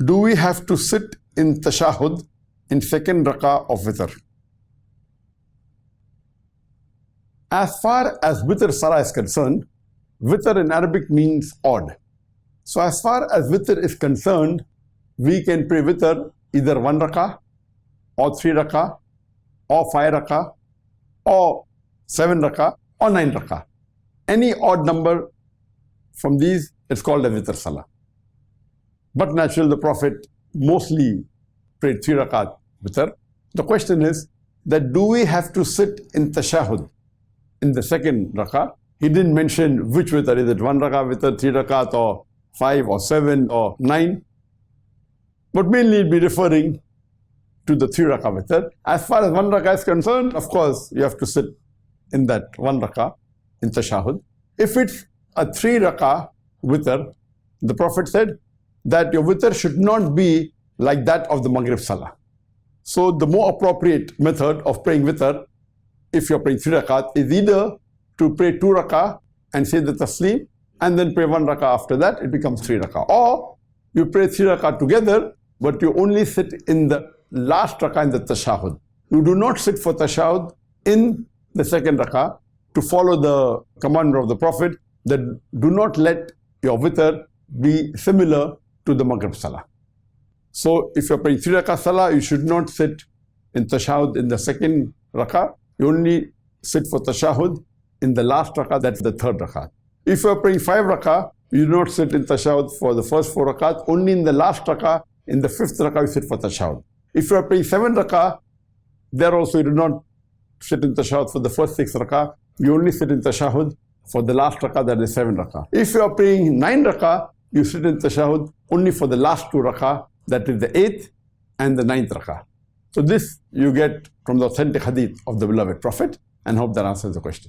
Do we have to sit in Tashahhud in second Rak'ah of Witr? As far as Witr Salah is concerned, Witr in Arabic means odd. So as far as Witr is concerned, we can pray Witr either 1 Rak'ah, or 3 Rak'ah, or 5 Rak'ah, or 7 Rak'ah, or 9 Rak'ah. Any odd number from these is called a Witr Salah. But naturally, the Prophet mostly prayed 3 Rak'ah Witr. The question is that do we have to sit in Tashahhud in the second Rak'ah? He didn't mention which Witr. Is it 1 Rak'ah Witr, 3 Rak'ah, or 5, or 7, or 9? But mainly he'll be referring to the 3 Rak'ah Witr. As far as 1 Rak'ah is concerned, of course, you have to sit in that 1 Rak'ah in Tashahhud. If it's a 3 Rak'ah Witr, the Prophet said that your Witr should not be like that of the Maghrib Salah. So the more appropriate method of praying Witr, if you're praying 3 Rak'ah, is either to pray 2 Rak'ah and say the Taslim, and then pray 1 Rak'ah after that, it becomes 3 Rak'ah. Or you pray 3 Rak'ah together, but you only sit in the last Rak'ah in the Tashahhud. You do not sit for Tashahhud in the second Rak'ah to follow the command of the Prophet that do not let your Witr be similar to the Maghrib Salah. So if you're praying 3 Rak'ah Salah, you should not sit in Tashahhud in the second Rak'ah. You only sit for Tashahhud in the last Rak'ah, that's the third Rak'ah. If you're praying 5 Rak'ah, you do not sit in Tashahhud for the first 4 Rak'ahs. Only in the last Rak'ah, in the 5th Rak'ah, you sit for Tashahhud. If you're praying 7 Rak'ah, there also you do not sit in Tashahhud for the first 6 Rak'ah. You only sit in Tashahhud for the last Rak'ah, that is 7 Rak'ah. If you are praying 9 Rak'ah, you sit in Tashahhud only for the last 2 Rak'ah, that is the 8th and the 9th Rak'ah. So this you get from the authentic hadith of the beloved Prophet, and hope that answers the question.